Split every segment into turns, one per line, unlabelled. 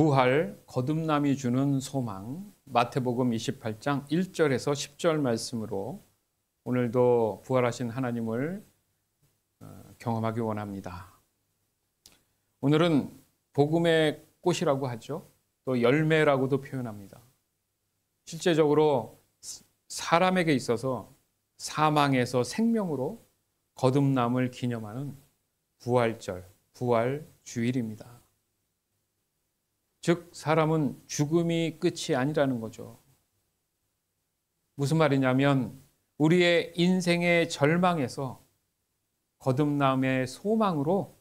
부활, 거듭남이 주는 소망, 마태복음 28장 1절에서 10절 말씀으로 오늘도 부활하신 하나님을 경험하기 원합니다. 오늘은 복음의 꽃이라고 하죠. 또 열매라고도 표현합니다. 실제적으로 사람에게 있어서 사망에서 생명으로 거듭남을 기념하는 부활절, 부활주일입니다. 즉 사람은 죽음이 끝이 아니라는 거죠. 무슨 말이냐면 우리의 인생의 절망에서 거듭남의 소망으로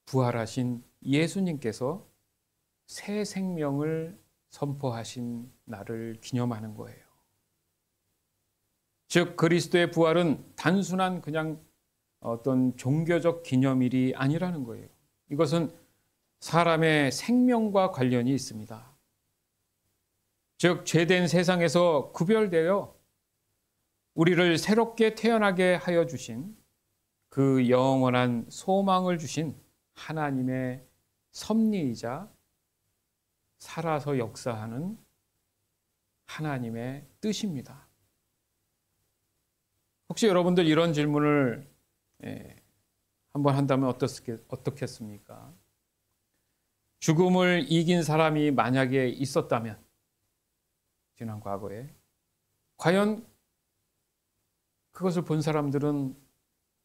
부활하신 예수님께서 새 생명을 선포하신 날을 기념하는 거예요. 즉 그리스도의 부활은 단순한 그냥 어떤 종교적 기념일이 아니라는 거예요. 이것은 사람의 생명과 관련이 있습니다. 즉 죄된 세상에서 구별되어 우리를 새롭게 태어나게 하여 주신 그 영원한 소망을 주신 하나님의 섭리이자 살아서 역사하는 하나님의 뜻입니다. 혹시 여러분들 이런 질문을 한번 한다면 어떻겠습니까? 죽음을 이긴 사람이 만약에 있었다면 지난 과거에 과연 그것을 본 사람들은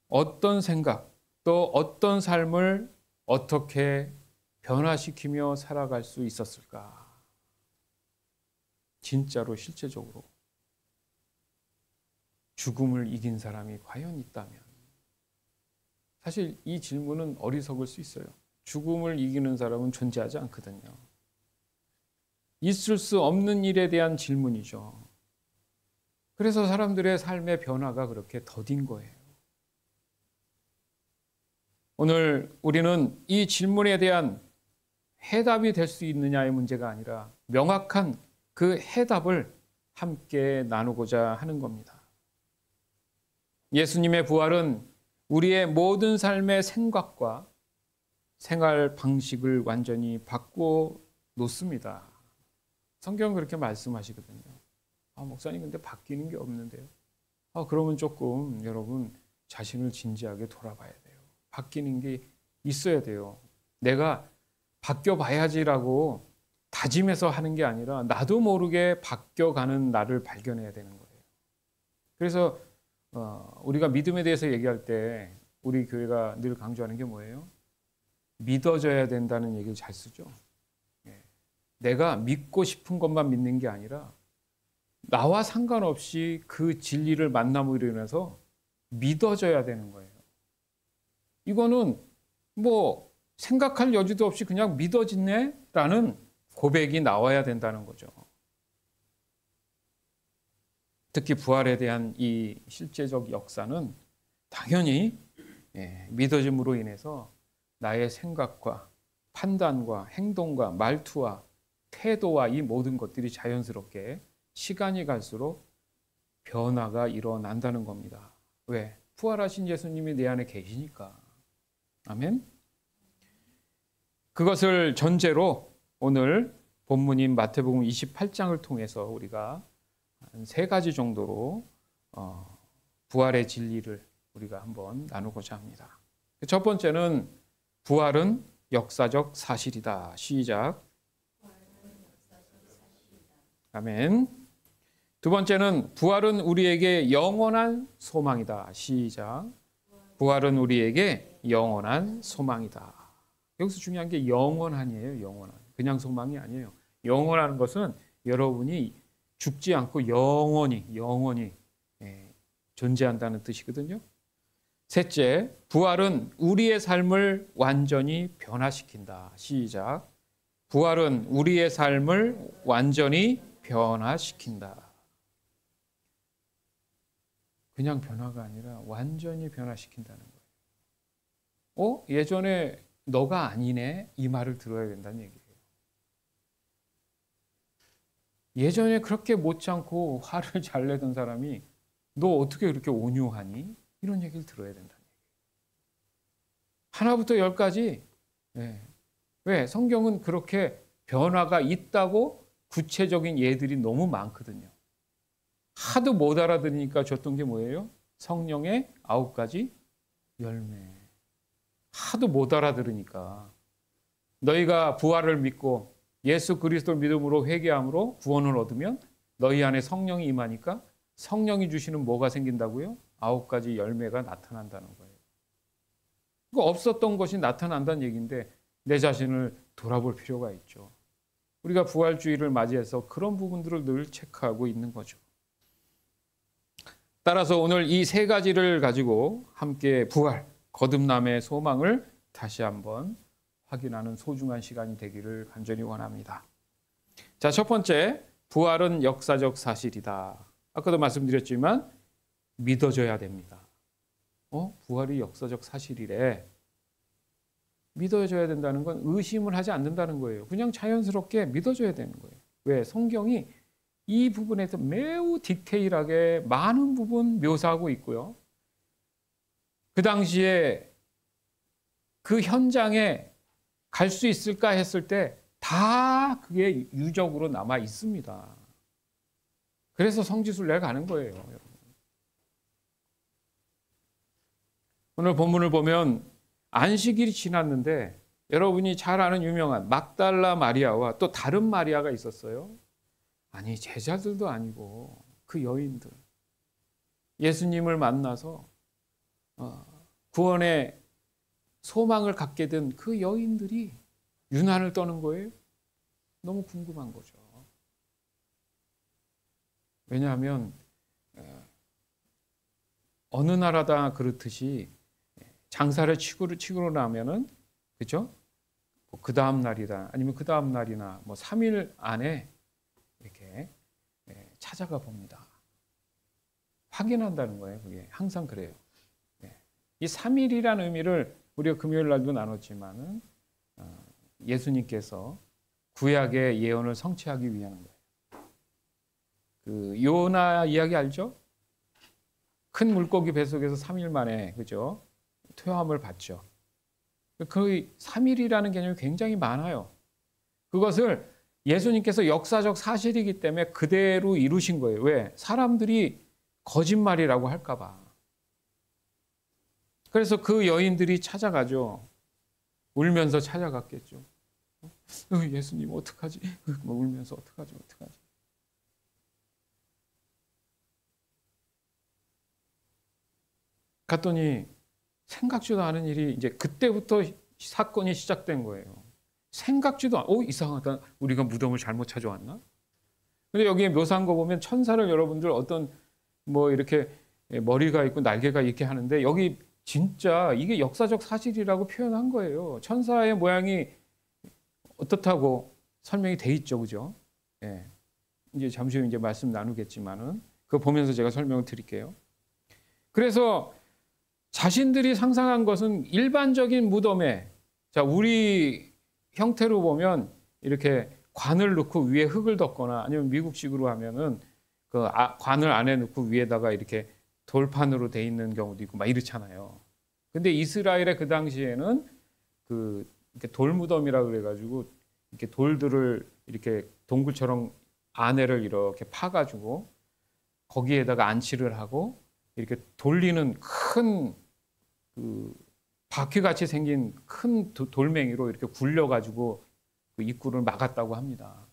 어떤 생각 또 어떤 삶을 어떻게 변화시키며 살아갈 수 있었을까? 진짜로 실제적으로 죽음을 이긴 사람이 과연 있다면 사실 이 질문은 어리석을 수 있어요. 죽음을 이기는 사람은 존재하지 않거든요. 있을 수 없는 일에 대한 질문이죠. 그래서 사람들의 삶의 변화가 그렇게 더딘 거예요. 오늘 우리는 이 질문에 대한 해답이 될 수 있느냐의 문제가 아니라 명확한 그 해답을 함께 나누고자 하는 겁니다. 예수님의 부활은 우리의 모든 삶의 생각과 생활 방식을 완전히 바꾸어 놓습니다. 성경은 그렇게 말씀하시거든요. 목사님 근데 바뀌는 게 없는데요. 그러면 조금 여러분 자신을 진지하게 돌아봐야 돼요. 바뀌는 게 있어야 돼요. 내가 바뀌어봐야지라고 다짐해서 하는 게 아니라 나도 모르게 바뀌어가는 나를 발견해야 되는 거예요. 그래서 우리가 믿음에 대해서 얘기할 때 우리 교회가 늘 강조하는 게 뭐예요? 믿어져야 된다는 얘기를 잘 쓰죠. 내가 믿고 싶은 것만 믿는 게 아니라 나와 상관없이 그 진리를 만남으로 인해서 믿어져야 되는 거예요. 이거는 뭐 생각할 여지도 없이 그냥 믿어지네라는 고백이 나와야 된다는 거죠. 특히 부활에 대한 이 실제적 역사는 당연히 믿어짐으로 인해서 나의 생각과 판단과 행동과 말투와 태도와 이 모든 것들이 자연스럽게 시간이 갈수록 변화가 일어난다는 겁니다. 왜? 부활하신 예수님이 내 안에 계시니까. 아멘? 그것을 전제로 오늘 본문인 마태복음 28장을 통해서 우리가 한 3가지 정도로 부활의 진리를 우리가 한번 나누고자 합니다. 첫 번째는 부활은 역사적 사실이다. 시작. 아멘. 두 번째는 부활은 우리에게 영원한 소망이다. 시작. 부활은 우리에게 영원한 소망이다. 여기서 중요한 게 영원한이에요. 영원한. 그냥 소망이 아니에요. 영원한 것은 여러분이 죽지 않고 영원히 존재한다는 뜻이거든요. 셋째, 부활은 우리의 삶을 완전히 변화시킨다. 시작. 부활은 우리의 삶을 완전히 변화시킨다. 그냥 변화가 아니라 완전히 변화시킨다는 거예요. 예전에 너가 아니네? 이 말을 들어야 된다는 얘기예요. 예전에 그렇게 못참고 화를 잘 내던 사람이 너 어떻게 그렇게 온유하니? 이런 얘기를 들어야 된다는 얘기예요. 하나부터 10까지 왜? 성경은 그렇게 변화가 있다고 구체적인 예들이 너무 많거든요. 하도 못 알아들으니까 줬던 게 뭐예요? 성령의 9가지 열매. 하도 못 알아들으니까. 너희가 부활을 믿고 예수 그리스도 믿음으로 회개함으로 구원을 얻으면 너희 안에 성령이 임하니까 성령이 주시는 뭐가 생긴다고요? 9가지 열매가 나타난다는 거예요. 없었던 것이 나타난다는 얘기인데 내 자신을 돌아볼 필요가 있죠. 우리가 부활주의를 맞이해서 그런 부분들을 늘 체크하고 있는 거죠. 따라서 오늘 이 3가지를 가지고 함께 부활, 거듭남의 소망을 다시 한번 확인하는 소중한 시간이 되기를 간절히 원합니다. 자, 첫 번째, 부활은 역사적 사실이다. 아까도 말씀드렸지만 믿어져야 됩니다. 부활이 역사적 사실이래. 믿어져야 된다는 건 의심을 하지 않는다는 거예요. 그냥 자연스럽게 믿어져야 되는 거예요. 왜? 성경이 이 부분에 대해서 매우 디테일하게 많은 부분 묘사하고 있고요. 그 당시에 그 현장에 갈 수 있을까 했을 때 다 그게 유적으로 남아 있습니다. 그래서 성지순례를 가는 거예요, 여러분. 오늘 본문을 보면 안식일이 지났는데 여러분이 잘 아는 유명한 막달라 마리아와 또 다른 마리아가 있었어요. 아니, 제자들도 아니고 그 여인들. 예수님을 만나서 구원의 소망을 갖게 된 그 여인들이 유난을 떠는 거예요. 너무 궁금한 거죠. 왜냐하면 어느 나라다 그렇듯이 장사를 치고 나면은, 그죠? 그 다음 날이다, 아니면 그 다음 날이나 3일 안에 이렇게 찾아가 봅니다. 확인한다는 거예요. 그게 항상 그래요. 이 3일이라는 의미를 우리가 금요일 날도 나눴지만은 예수님께서 구약의 예언을 성취하기 위한 거예요. 그 요나 이야기 알죠? 큰 물고기 뱃속에서 3일 만에, 그죠? 퇴함을 받죠. 그 3일이라는 개념이 굉장히 많아요. 그것을 예수님께서 역사적 사실이기 때문에 그대로 이루신 거예요. 왜? 사람들이 거짓말이라고 할까 봐. 그래서 그 여인들이 찾아가죠. 울면서 찾아갔겠죠. 예수님 어떡하지? 울면서 어떡하지? 갔더니 생각지도 않은 일이 이제 그때부터 사건이 시작된 거예요. 생각지도 이상하다. 우리가 무덤을 잘못 찾아왔나? 근데 여기에 묘사한 거 보면 천사를 여러분들 어떤 이렇게 머리가 있고 날개가 있게 하는데 여기 진짜 이게 역사적 사실이라고 표현한 거예요. 천사의 모양이 어떻다고 설명이 돼 있죠. 그죠? 예. 이제 잠시 후에 이제 말씀 나누겠지만은 그거 보면서 제가 설명을 드릴게요. 그래서 자신들이 상상한 것은 일반적인 무덤에, 자, 우리 형태로 보면 이렇게 관을 넣고 위에 흙을 덮거나 아니면 미국식으로 하면은 그 관을 안에 넣고 위에다가 이렇게 돌판으로 돼 있는 경우도 있고 막 이렇잖아요. 근데 이스라엘의 그 당시에는 이렇게 돌무덤이라 그래가지고 이렇게 돌들을 이렇게 동굴처럼 안에를 이렇게 파가지고 거기에다가 안치를 하고 이렇게 돌리는 큰 바퀴같이 생긴 큰 돌멩이로 이렇게 굴려가지고 그 입구를 막았다고 합니다.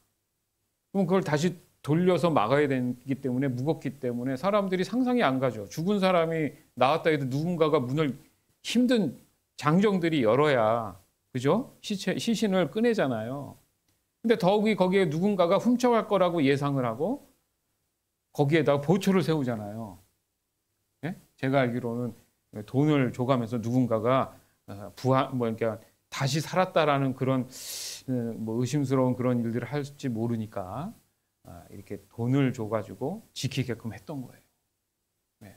그럼 그걸 다시 돌려서 막아야 되기 때문에 무겁기 때문에 사람들이 상상이 안 가죠. 죽은 사람이 나왔다 해도 누군가가 문을 힘든 장정들이 열어야, 그죠? 시신을 꺼내잖아요. 근데 더욱이 거기에 누군가가 훔쳐갈 거라고 예상을 하고 거기에다가 보초를 세우잖아요. 예? 제가 알기로는 돈을 줘가면서 누군가가 그러니까 다시 살았다라는 그런 의심스러운 그런 일들을 할지 모르니까 이렇게 돈을 줘가지고 지키게끔 했던 거예요. 네.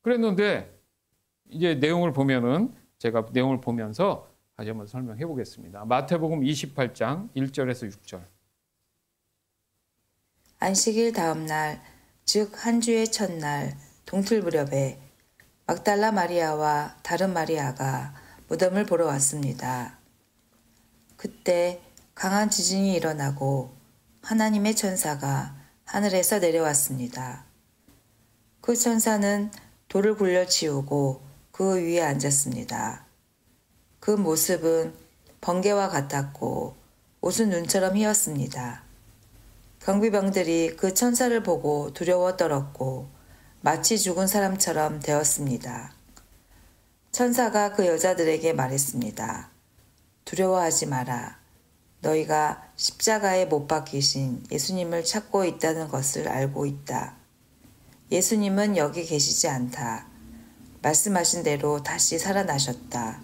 그랬는데 이제 내용을 보면은 제가 내용을 보면서 다시 한번 설명해 보겠습니다. 마태복음 28장 1절에서 6절.
안식일 다음 날, 즉 한 주의 첫날 동틀 무렵에 막달라 마리아와 다른 마리아가 무덤을 보러 왔습니다. 그때 강한 지진이 일어나고 하나님의 천사가 하늘에서 내려왔습니다. 그 천사는 돌을 굴려치우고 그 위에 앉았습니다. 그 모습은 번개와 같았고 옷은 눈처럼 휘었습니다. 경비병들이 그 천사를 보고 두려워 떨었고 마치 죽은 사람처럼 되었습니다. 천사가 그 여자들에게 말했습니다. 두려워하지 마라. 너희가 십자가에 못 박히신 예수님을 찾고 있다는 것을 알고 있다. 예수님은 여기 계시지 않다. 말씀하신 대로 다시 살아나셨다.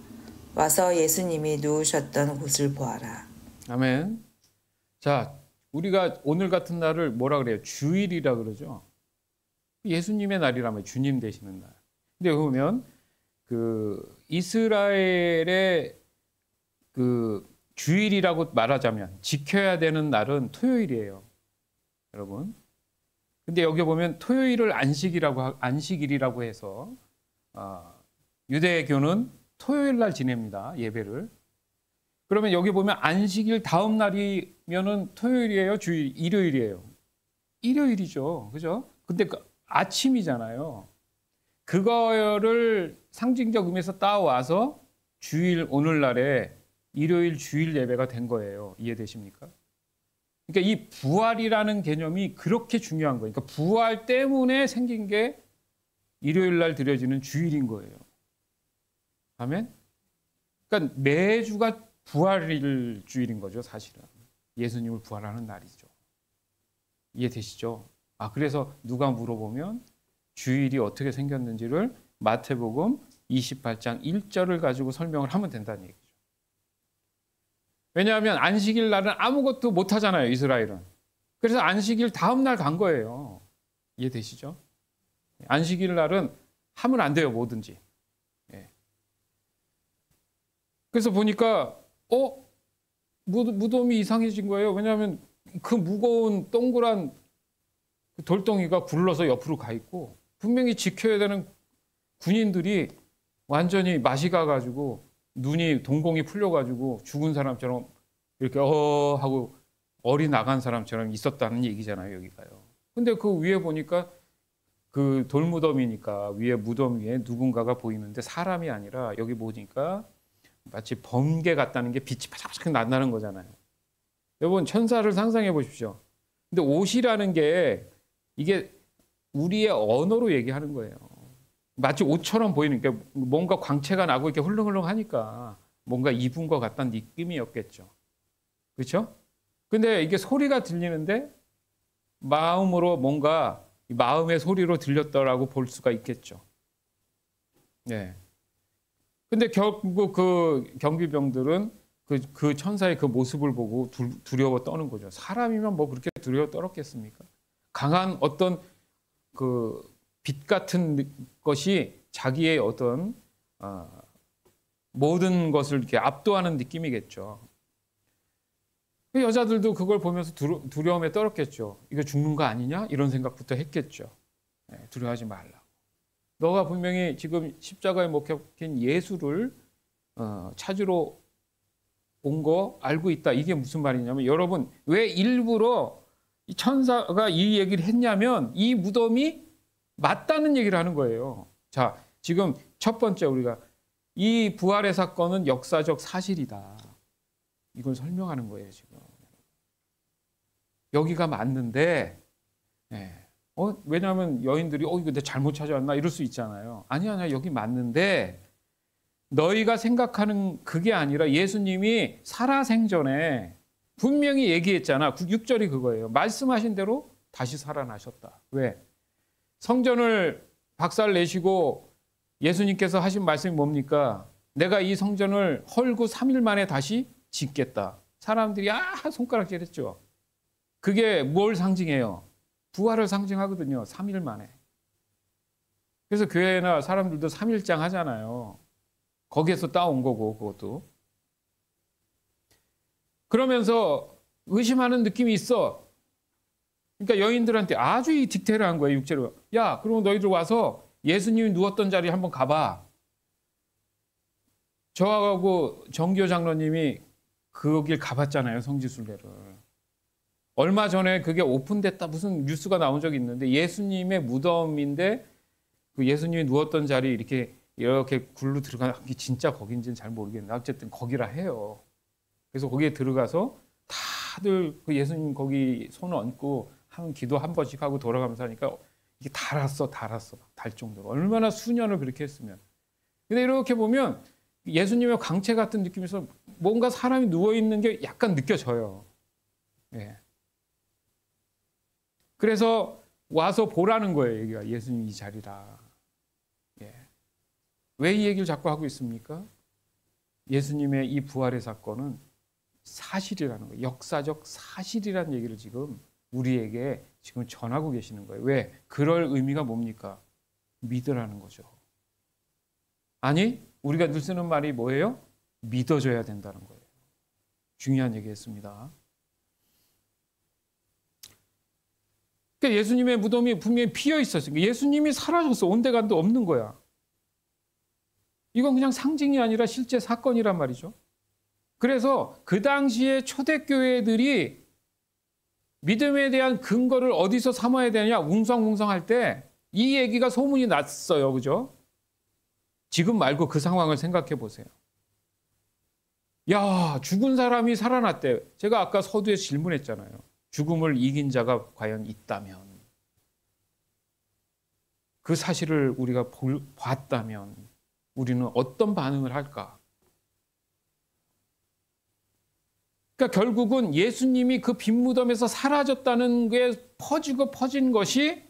와서 예수님이 누우셨던 곳을 보아라.
아멘. 자, 우리가 오늘 같은 날을 뭐라 그래요? 주일이라 그러죠. 예수님의 날이라면 주님 되시는 날. 근데 보면 그 이스라엘의 그 주일이라고 말하자면 지켜야 되는 날은 토요일이에요. 여러분. 근데 여기 보면 토요일을 안식일이라고 해서 유대교는 토요일 날 지냅니다. 예배를. 그러면 여기 보면 안식일 다음 날이면은 토요일이에요, 주일, 일요일이에요. 일요일이죠. 그죠? 근데 그 아침이잖아요. 그거를 상징적 의미에서 따와서 주일 오늘날에 일요일 주일 예배가 된 거예요. 이해되십니까? 그러니까 이 부활이라는 개념이 그렇게 중요한 거예요. 그러니까 부활 때문에 생긴 게 일요일 날 드려지는 주일인 거예요. 아멘? 그러니까 매주가 부활일 주일인 거죠, 사실은. 예수님을 부활하는 날이죠. 이해되시죠? 그래서 누가 물어보면 주일이 어떻게 생겼는지를 마태복음 28장 1절을 가지고 설명을 하면 된다는 얘기죠. 왜냐하면 안식일 날은 아무것도 못 하잖아요, 이스라엘은. 그래서 안식일 다음 날 간 거예요. 이해되시죠? 안식일 날은 하면 안 돼요, 뭐든지. 그래서 보니까 무덤이 이상해진 거예요. 왜냐하면 그 무거운 동그란 돌덩이가 굴러서 옆으로 가 있고 분명히 지켜야 되는 군인들이 완전히 맛이 가가지고 눈이 동공이 풀려가지고 죽은 사람처럼 이렇게 하고 얼이 나간 사람처럼 있었다는 얘기잖아요, 여기가요. 근데 그 위에 보니까 그 돌무덤이니까 위에 무덤 위에 누군가가 보이는데 사람이 아니라 여기 보니까 마치 번개 같다는 게 빛이 바삭바삭 난다는 거잖아요. 여러분 천사를 상상해 보십시오. 근데 옷이라는 게 이게 우리의 언어로 얘기하는 거예요. 마치 옷처럼 보이는 게 뭔가 광채가 나고 이렇게 훌렁훌렁하니까 뭔가 입은 것 같다는 느낌이었겠죠. 그렇죠? 근데 이게 소리가 들리는데 마음으로 뭔가 마음의 소리로 들렸더라고 볼 수가 있겠죠. 네. 근데 결국 그 경비병들은 그 천사의 그 모습을 보고 두려워 떠는 거죠. 사람이면 뭐 그렇게 두려워 떨었겠습니까? 강한 어떤 그 빛 같은 것이 자기의 어떤 모든 것을 이렇게 압도하는 느낌이겠죠. 그 여자들도 그걸 보면서 두려움에 떨었겠죠. 이거 죽는 거 아니냐? 이런 생각부터 했겠죠. 두려워하지 말라. 너가 분명히 지금 십자가에 못 박힌 예수를 찾으러 온 거 알고 있다. 이게 무슨 말이냐면 여러분 왜 일부러 이 천사가 이 얘기를 했냐면 이 무덤이 맞다는 얘기를 하는 거예요. 자, 지금 첫 번째 우리가 이 부활의 사건은 역사적 사실이다. 이걸 설명하는 거예요, 지금. 여기가 맞는데 왜냐하면 여인들이 이거 내가 잘못 찾아왔나 이럴 수 있잖아요. 아니야 여기 맞는데 너희가 생각하는 그게 아니라 예수님이 살아생전에 분명히 얘기했잖아. 6절이 그거예요. 말씀하신 대로 다시 살아나셨다. 왜? 성전을 박살내시고 예수님께서 하신 말씀이 뭡니까? 내가 이 성전을 헐고 3일 만에 다시 짓겠다. 사람들이 손가락질했죠. 그게 뭘 상징해요? 부활을 상징하거든요. 3일 만에. 그래서 교회나 사람들도 3일장 하잖아요. 거기에서 따온 거고 그것도. 그러면서 의심하는 느낌이 있어. 그러니까 여인들한테 아주 이 딕테일을 한 거예요. 6절로. 야, 그럼 너희들 와서 예수님이 누웠던 자리에 한번 가봐. 저하고 정교 장로님이 길 가봤잖아요, 성지순례를. 얼마 전에 그게 오픈됐다 무슨 뉴스가 나온 적이 있는데 예수님의 무덤인데 그 예수님이 누웠던 자리 이렇게 굴로 들어가는 게 진짜 거긴지는 잘 모르겠는데 어쨌든 거기라 해요. 그래서 거기에 들어가서 다들 그 예수님 거기 손 얹고 한 기도 한 번씩 하고 돌아가면서 하니까 이게 달았어 달 정도로 얼마나 수년을 그렇게 했으면. 근데 이렇게 보면 예수님의 광채 같은 느낌에서 뭔가 사람이 누워 있는 게 약간 느껴져요. 예. 그래서 와서 보라는 거예요. 여기가 예수님 이 자리라. 예. 왜 이 얘기를 자꾸 하고 있습니까? 예수님의 이 부활의 사건은 사실이라는 거예요. 역사적 사실이라는 얘기를 지금 우리에게 지금 전하고 계시는 거예요. 왜? 그럴 의미가 뭡니까? 믿으라는 거죠. 아니, 우리가 늘 쓰는 말이 뭐예요? 믿어줘야 된다는 거예요. 중요한 얘기했습니다. 그러니까 예수님의 무덤이 분명히 비어 있었으니까 예수님이 사라졌어. 온데간데 없는 거야. 이건 그냥 상징이 아니라 실제 사건이란 말이죠. 그래서 그 당시에 초대교회들이 믿음에 대한 근거를 어디서 삼아야 되냐 웅성웅성할 때 이 얘기가 소문이 났어요. 그죠? 지금 말고 그 상황을 생각해 보세요. 야, 죽은 사람이 살아났대. 제가 아까 서두에 질문했잖아요. 죽음을 이긴 자가 과연 있다면, 그 사실을 우리가 봤다면 우리는 어떤 반응을 할까? 그러니까 결국은 예수님이 그 빈 무덤에서 사라졌다는 게 퍼지고 퍼진 것이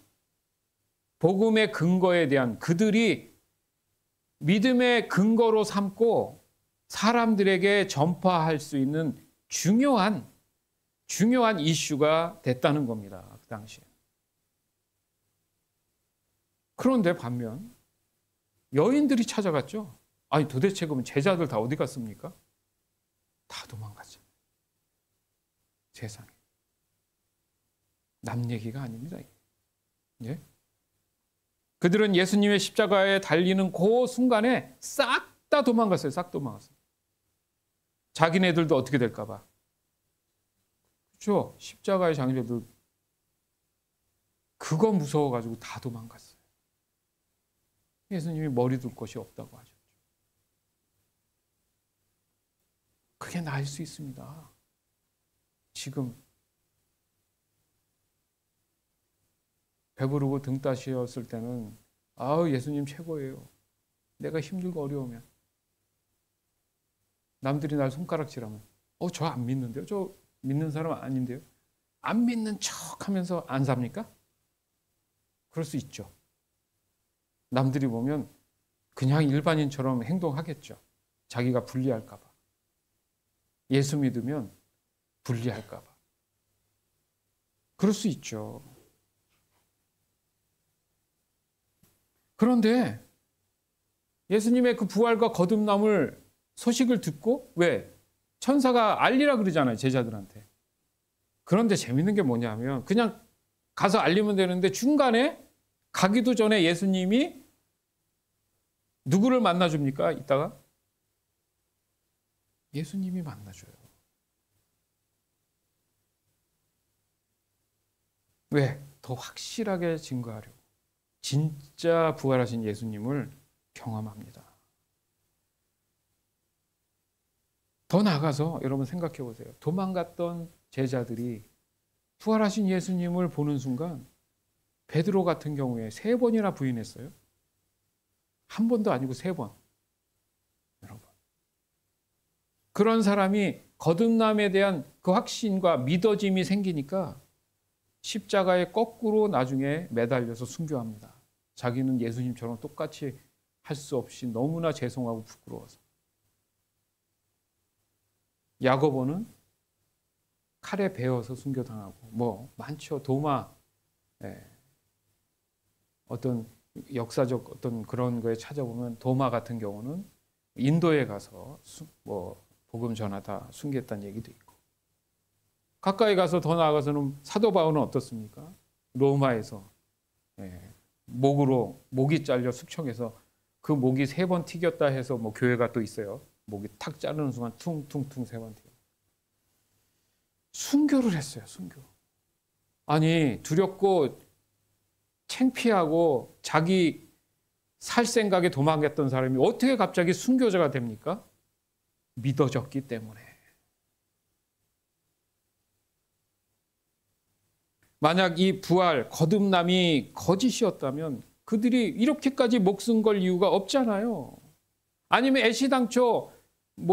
복음의 근거에 대한 그들이 믿음의 근거로 삼고 사람들에게 전파할 수 있는 중요한 이슈가 됐다는 겁니다. 그 당시에. 그런데 반면 여인들이 찾아갔죠. 아니 도대체 그러면 제자들 다 어디 갔습니까? 다 도망갔죠. 세상에. 남 얘기가 아닙니다. 예? 그들은 예수님의 십자가에 달리는 그 순간에 싹 다 도망갔어요. 싹 도망갔어요. 자기네들도 어떻게 될까 봐. 그렇죠? 십자가의 장애들 그거 무서워가지고 다 도망갔어요. 예수님이 머리 둘 곳이 없다고 하셨죠. 그게 나을 수 있습니다. 지금 배부르고 등 따시었을 때는 아우 예수님 최고예요. 내가 힘들고 어려우면 남들이 날 손가락질하면 저 안 믿는데요. 저 믿는 사람 아닌데요. 안 믿는 척하면서 안 삽니까? 그럴 수 있죠. 남들이 보면 그냥 일반인처럼 행동하겠죠. 자기가 불리할까 봐. 예수 믿으면 불리할까 봐. 그럴 수 있죠. 그런데 예수님의 그 부활과 거듭남을 소식을 듣고 왜? 천사가 알리라 그러잖아요. 제자들한테. 그런데 재밌는 게 뭐냐면 그냥 가서 알리면 되는데 중간에 가기도 전에 예수님이 누구를 만나줍니까? 이따가? 예수님이 만나줘요. 왜? 더 확실하게 증거하려고. 진짜 부활하신 예수님을 경험합니다. 더 나아가서 여러분 생각해 보세요. 도망갔던 제자들이 부활하신 예수님을 보는 순간 베드로 같은 경우에 3번이나 부인했어요. 한 번도 아니고 3번. 여러분. 그런 사람이 거듭남에 대한 그 확신과 믿어짐이 생기니까 십자가에 거꾸로 나중에 매달려서 순교합니다. 자기는 예수님처럼 똑같이 할 수 없이 너무나 죄송하고 부끄러워서. 야고보는 칼에 베어서 순교당하고 뭐 많죠. 도마 어떤 역사적 어떤 그런 거에 찾아보면 도마 같은 경우는 인도에 가서 뭐 복음 전하다 순교했다는 얘기도 있고 가까이 가서 더 나아가서는 사도 바울은 어떻습니까? 로마에서 목이 잘려 숙청해서 그 목이 3번 튀겼다 해서 뭐 교회가 또 있어요. 목이 탁 자르는 순간 퉁퉁퉁 3번 튀겨. 순교를 했어요. 순교. 아니 두렵고 창피하고 자기 살 생각에 도망갔던 사람이 어떻게 갑자기 순교자가 됩니까? 믿어졌기 때문에. 만약 이 부활, 거듭남이 거짓이었다면 그들이 이렇게까지 목숨 걸 이유가 없잖아요. 아니면 애시당초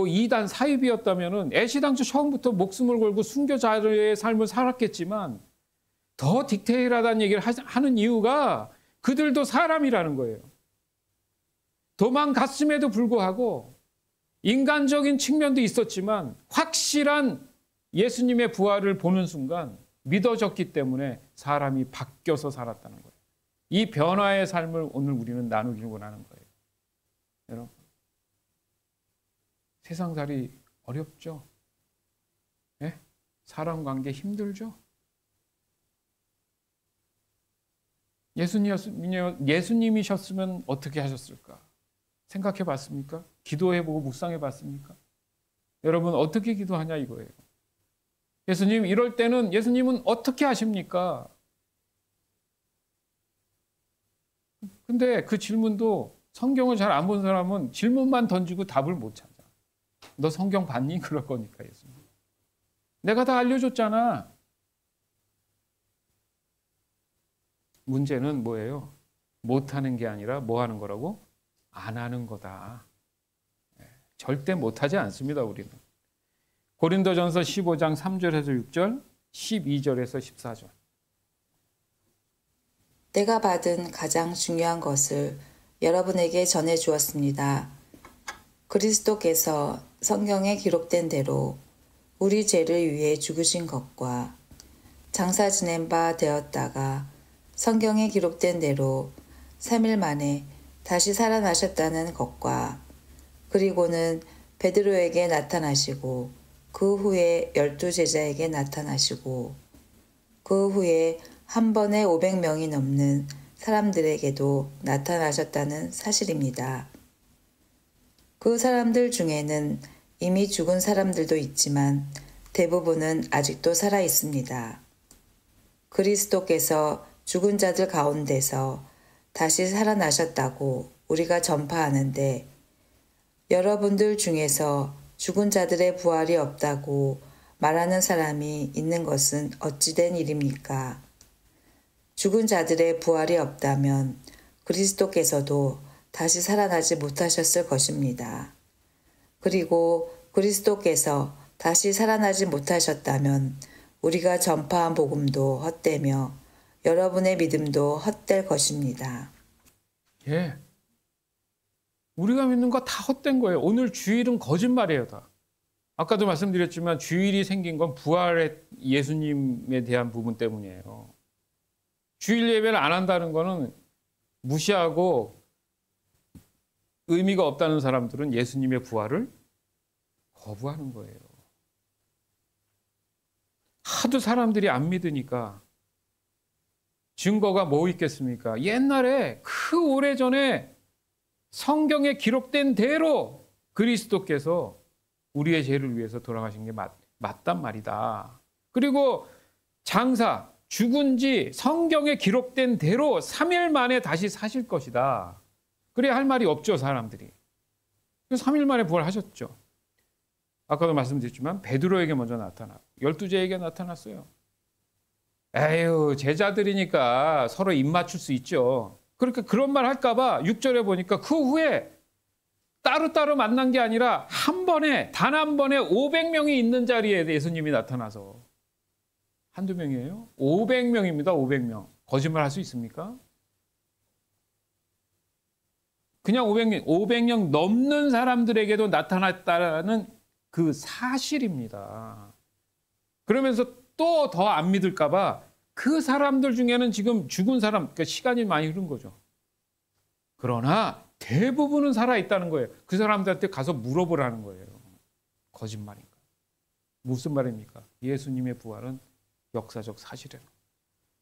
이단 사입이었다면 애시당초 처음부터 목숨을 걸고 순교자의 삶을 살았겠지만 더 디테일하다는 얘기를 하는 이유가 그들도 사람이라는 거예요. 도망갔음에도 불구하고 인간적인 측면도 있었지만 확실한 예수님의 부활을 보는 순간 믿어졌기 때문에 사람이 바뀌어서 살았다는 거예요. 이 변화의 삶을 오늘 우리는 나누길 원하는 거예요. 여러분, 세상살이 어렵죠? 네? 사람 관계 힘들죠? 예수님이셨으면 어떻게 하셨을까? 생각해 봤습니까? 기도해 보고 묵상해 봤습니까? 여러분 어떻게 기도하냐 이거예요. 예수님 이럴 때는 예수님은 어떻게 하십니까? 근데 그 질문도 성경을 잘 안 본 사람은 질문만 던지고 답을 못 찾아. 너 성경 봤니? 그럴 거니까 예수님. 내가 다 알려줬잖아. 문제는 뭐예요? 못하는 게 아니라 뭐 하는 거라고? 안 하는 거다. 절대 못하지 않습니다, 우리는. 고린도전서 15장 3절에서 6절, 12절에서 14절.
내가 받은 가장 중요한 것을 여러분에게 전해 주었습니다. 그리스도께서 성경에 기록된 대로 우리 죄를 위해 죽으신 것과 장사 지낸 바 되었다가 성경에 기록된 대로 3일 만에 다시 살아나셨다는 것과 그리고는 베드로에게 나타나시고 그 후에 12제자에게 나타나시고 그 후에 한 번에 500명이 넘는 사람들에게도 나타나셨다는 사실입니다. 그 사람들 중에는 이미 죽은 사람들도 있지만 대부분은 아직도 살아 있습니다. 그리스도께서 죽은 자들 가운데서 다시 살아나셨다고 우리가 전파하는데 여러분들 중에서 죽은 자들의 부활이 없다고 말하는 사람이 있는 것은 어찌된 일입니까? 죽은 자들의 부활이 없다면 그리스도께서도 다시 살아나지 못하셨을 것입니다. 그리고 그리스도께서 다시 살아나지 못하셨다면 우리가 전파한 복음도 헛되며 여러분의 믿음도 헛될 것입니다.
예. 우리가 믿는 거 다 헛된 거예요. 오늘 주일은 거짓말이에요, 다. 아까도 말씀드렸지만 주일이 생긴 건 부활의 예수님에 대한 부분 때문이에요. 주일 예배를 안 한다는 거는 무시하고 의미가 없다는 사람들은 예수님의 부활을 거부하는 거예요. 하도 사람들이 안 믿으니까 증거가 뭐 있겠습니까? 옛날에 그 오래전에 성경에 기록된 대로 그리스도께서 우리의 죄를 위해서 돌아가신 게 맞단 말이다. 그리고 장사, 죽은 지 성경에 기록된 대로 3일 만에 다시 사실 것이다. 그래야 할 말이 없죠, 사람들이. 그래서 3일 만에 부활하셨죠. 아까도 말씀드렸지만 베드로에게 먼저 나타나고 12제에게 나타났어요. 에휴, 제자들이니까 서로 입 맞출 수 있죠. 그러니까 그런 말 할까 봐 6절에 보니까 그 후에 따로따로 만난 게 아니라 한 번에, 단 한 번에 500명이 있는 자리에 예수님이 나타나서 한두 명이에요? 500명입니다. 500명. 거짓말 할 수 있습니까? 그냥 500명 넘는 사람들에게도 나타났다는 그 사실입니다. 그러면서 또 더 안 믿을까 봐 그 사람들 중에는 지금 죽은 사람, 그러니까 시간이 많이 흐른 거죠. 그러나 대부분은 살아있다는 거예요. 그 사람들한테 가서 물어보라는 거예요. 거짓말인가? 무슨 말입니까? 예수님의 부활은 역사적 사실이에요.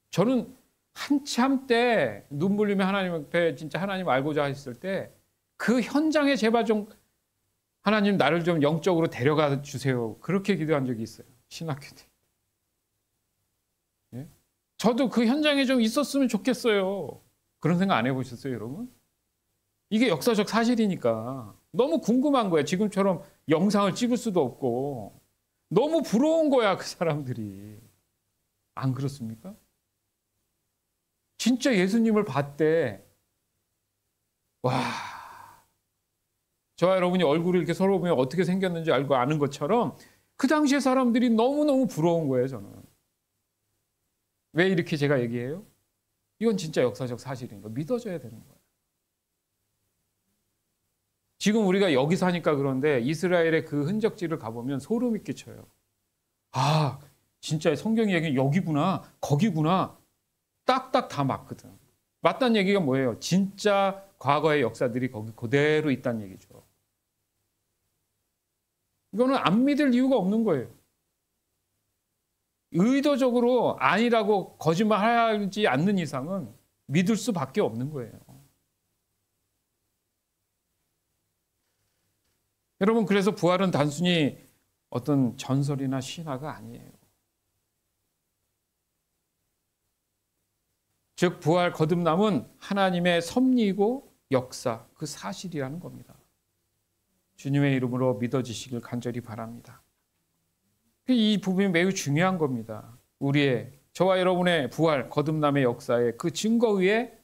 저는 한참 때 눈물 흘리며 하나님 앞에 진짜 하나님 알고자 했을 때 그 현장에 제발 좀 하나님 나를 좀 영적으로 데려가 주세요. 그렇게 기도한 적이 있어요. 신학교 때. 예? 저도 그 현장에 좀 있었으면 좋겠어요. 그런 생각 안 해보셨어요, 여러분? 이게 역사적 사실이니까 너무 궁금한 거야. 지금처럼 영상을 찍을 수도 없고 너무 부러운 거야, 그 사람들이. 안 그렇습니까? 진짜 예수님을 봤대. 와, 저와 여러분이 얼굴을 이렇게 서로 보면 어떻게 생겼는지 알고 아는 것처럼 그 당시에 사람들이 너무너무 부러운 거예요, 저는. 왜 이렇게 제가 얘기해요? 이건 진짜 역사적 사실인 거 믿어줘야 되는 거예요. 지금 우리가 여기 사니까 그런데 이스라엘의 그 흔적지를 가보면 소름이 끼쳐요. 아, 진짜 성경이 얘기하는 여기구나, 거기구나. 딱딱 다 맞거든. 맞다는 얘기가 뭐예요? 진짜 과거의 역사들이 거기 그대로 있다는 얘기죠. 이거는 안 믿을 이유가 없는 거예요. 의도적으로 아니라고 거짓말하지 않는 이상은 믿을 수밖에 없는 거예요. 여러분, 그래서 부활은 단순히 어떤 전설이나 신화가 아니에요. 즉 부활 거듭남은 하나님의 섭리이고 역사, 그 사실이라는 겁니다. 주님의 이름으로 믿어지시길 간절히 바랍니다. 이 부분이 매우 중요한 겁니다. 우리의, 저와 여러분의 부활 거듭남의 역사의 그 증거 위에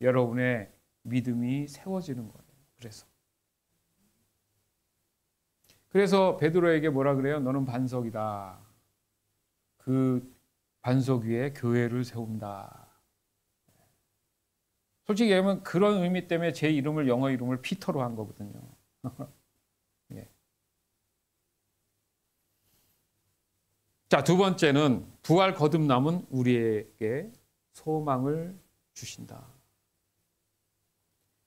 여러분의 믿음이 세워지는 거예요. 그래서 베드로에게 뭐라 그래요? 너는 반석이다. 그 반석 위에 교회를 세운다. 솔직히 얘기하면 그런 의미 때문에 제 이름을, 영어 이름을 피터로 한 거거든요. 예. 자, 두 번째는 부활 거듭남은 우리에게 소망을 주신다.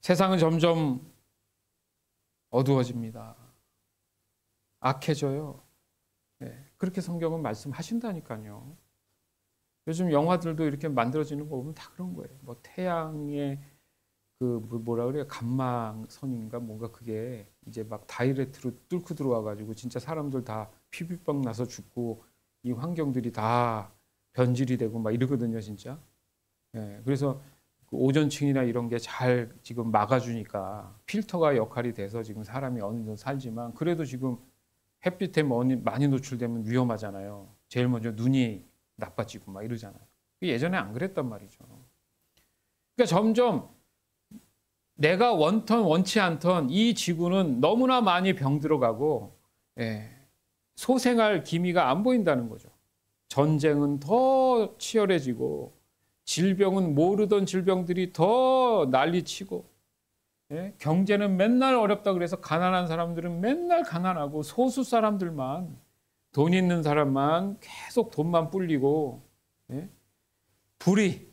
세상은 점점 어두워집니다. 악해져요. 예. 그렇게 성경은 말씀하신다니까요. 요즘 영화들도 이렇게 만들어지는 거 보면 다 그런 거예요. 뭐 태양의 그 뭐라 그래요? 간망선인가 뭔가 그게 이제 막 다이렉트로 뚫고 들어와 가지고 진짜 사람들 다 피부병 나서 죽고 이 환경들이 다 변질이 되고 막 이러거든요, 진짜. 예. 그래서 그 오존층이나 이런 게 잘 지금 막아주니까 필터가 역할이 돼서 지금 사람이 어느 정도 살지만 그래도 지금 햇빛에 많이 노출되면 위험하잖아요. 제일 먼저 눈이 나빠지고 막 이러잖아요. 예전에 안 그랬단 말이죠. 그러니까 점점 내가 원턴 원치 않던 이 지구는 너무나 많이 병들어가고 소생할 기미가 안 보인다는 거죠. 전쟁은 더 치열해지고 질병은 모르던 질병들이 더 난리치고 경제는 맨날 어렵다 그래서 가난한 사람들은 맨날 가난하고 소수 사람들만 돈 있는 사람만 계속 돈만 불리고 불의,